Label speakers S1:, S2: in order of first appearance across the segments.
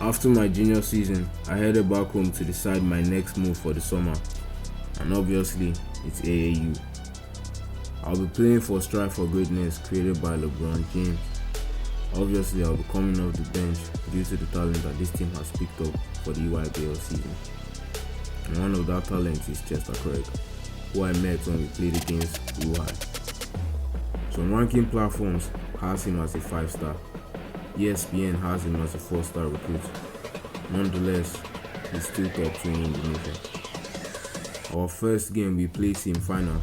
S1: After my junior season, I headed back home to decide my next move for the summer, and obviously, it's AAU. I'll be playing for Strive for Greatness created by LeBron James. Obviously, I'll be coming off the bench due to the talent that this team has picked up for the Eybl season. And one of that talents is Chester Craig, who I met when we played against UI. Some ranking platforms has him as a 5-star. ESPN has him as a 4-star recruit. Nonetheless, he's still top 20 in the nation. Our first game we played team final,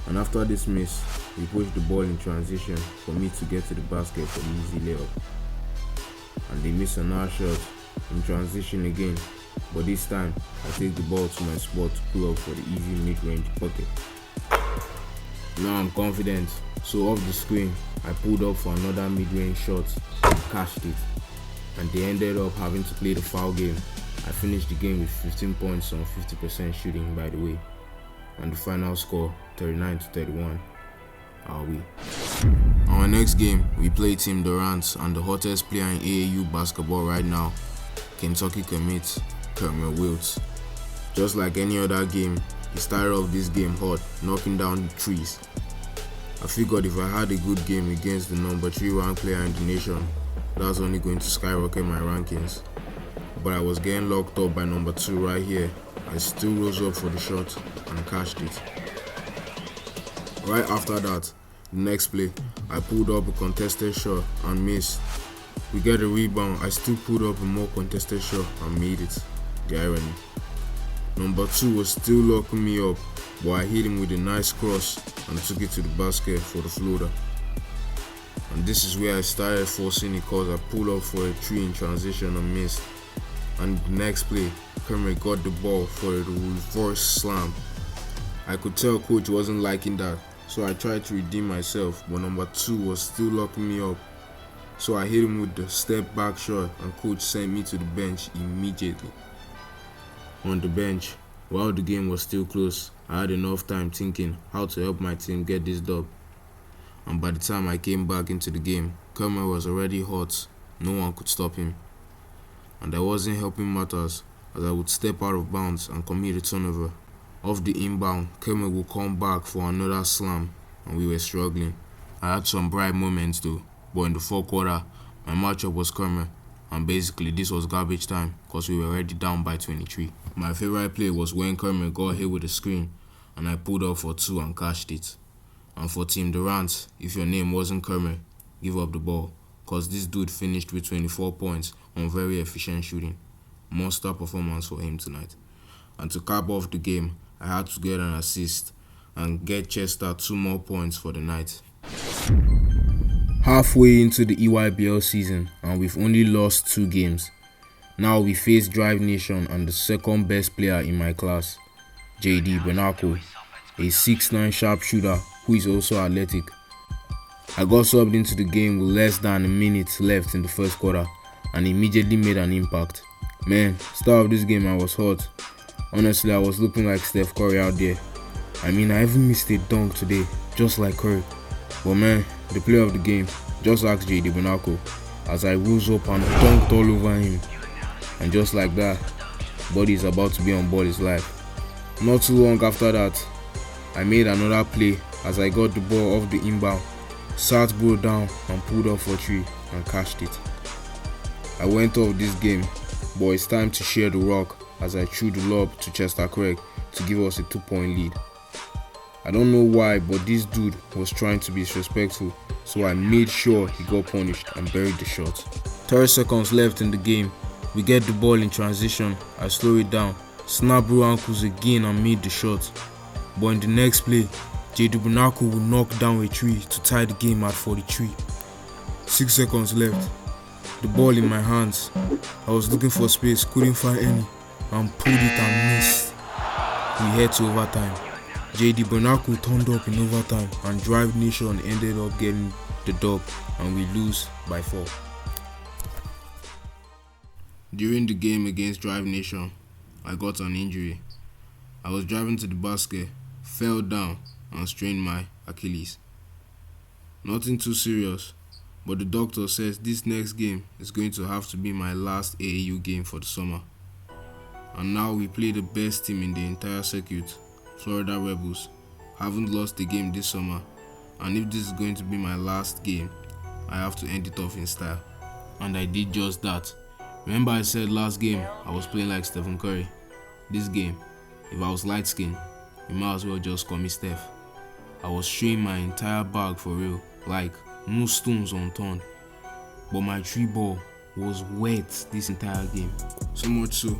S1: and after this miss, we pushed the ball in transition for me to get to the basket for the easy layup. And they miss another shot in transition again, but this time I take the ball to my spot to pull up for the easy mid-range bucket. Now I'm confident, so off the screen, I pulled up for another mid-range shot and cashed it. And they ended up having to play the foul game. I finished the game with 15 points on 50% shooting, by the way. And the final score, 39-31. Are we? Our next game, we play Team Durant and the hottest player in AAU basketball right now, Kentucky commit Kermit Wills. Just like any other game, he started off this game hot, knocking down trees. I figured if I had a good game against the number 3 ranked player in the nation, that's only going to skyrocket my rankings. But I was getting locked up by number 2 right here. I still rose up for the shot and cashed it. Right after that, the next play, I pulled up a contested shot and missed. We get a rebound, I still pulled up a more contested shot and made it. The irony. Number 2 was still locking me up, but I hit him with a nice cross and took it to the basket for the floater. And this is where I started forcing it cause I pulled up for a 3 in transition and missed. And the next play, Kermit got the ball for a reverse slam. I could tell coach wasn't liking that, so I tried to redeem myself, but number 2 was still locking me up. So I hit him with the step back shot and coach sent me to the bench immediately. On the bench, while the game was still close, I had enough time thinking how to help my team get this dub. And by the time I came back into the game, Kermit was already hot, no one could stop him. And I wasn't helping matters as I would step out of bounds and commit a turnover. Off the inbound, Kermit would come back for another slam and we were struggling. I had some bright moments though, but in the fourth quarter, my matchup was Kermit, and basically this was garbage time because we were already down by 23. My favorite play was when Kermit got hit with a screen and I pulled up for 2 and cashed it. And for Team Durant, if your name wasn't Kermit, give up the ball, cause this dude finished with 24 points on very efficient shooting. Monster performance for him tonight. And to cap off the game, I had to get an assist and get Chester 2 more points for the night. Halfway into the EYBL season and we've only lost 2 games. Now we face Drive Nation and the second best player in my class, JD Benaco, a 6'9" sharpshooter who is also athletic. I got subbed into the game with less than a minute left in the first quarter and immediately made an impact. Man, start of this game I was hot. Honestly, I was looking like Steph Curry out there. I mean, I even missed a dunk today, just like Curry. But man, the player of the game, just asked JD Benaco as I rose up and dunked all over him. And just like that, Buddy is about to be on board his life. Not too long after that, I made another play as I got the ball off the inbound, sat bro down and pulled up for 3 and cashed it. I went off this game, but it's time to share the rock as I threw the lob to Chester Craig to give us a 2-point lead. I don't know why, but this dude was trying to be disrespectful, so I made sure he got punished and buried the shot. 30 seconds left in the game. We get the ball in transition. I slow it down, snap bro ankles again and made the shot. But in the next play, JD Benaco would knock down a 3 to tie the game at 43. 6 seconds left. The ball in my hands. I was looking for space, couldn't find any, and pulled it and missed. We head to overtime. JD Benaco turned up in overtime and Drive Nation ended up getting the dub and we lose by 4. During the game against Drive Nation, I got an injury. I was driving to the basket, fell down and strained my Achilles. Nothing too serious, But the doctor says this next game is going to have to be my last AAU game for the summer. And now we play the best team in the entire circuit, Florida Rebels. Haven't lost a game this summer, and if this is going to be my last game, I have to end it off in style. And I did just that. Remember I said last game I was playing like Stephen Curry? This game, if I was light skinned, you might as well just call me Steph. I was showing my entire bag for real, like no stones unturned. But my 3-ball was wet this entire game. So much so,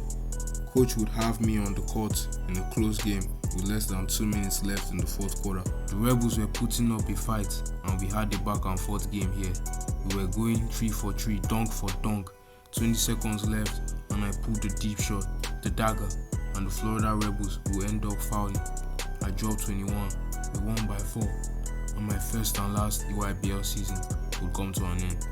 S1: coach would have me on the court in a close game with less than 2 minutes left in the fourth quarter. The Rebels were putting up a fight and we had the back and forth game here. We were going 3 for 3, dunk for dunk. 20 seconds left and I pulled the deep shot, the dagger, and the Florida Rebels will end up fouling. I dropped 21, we won by 4, and my first and last Eybl season would come to an end.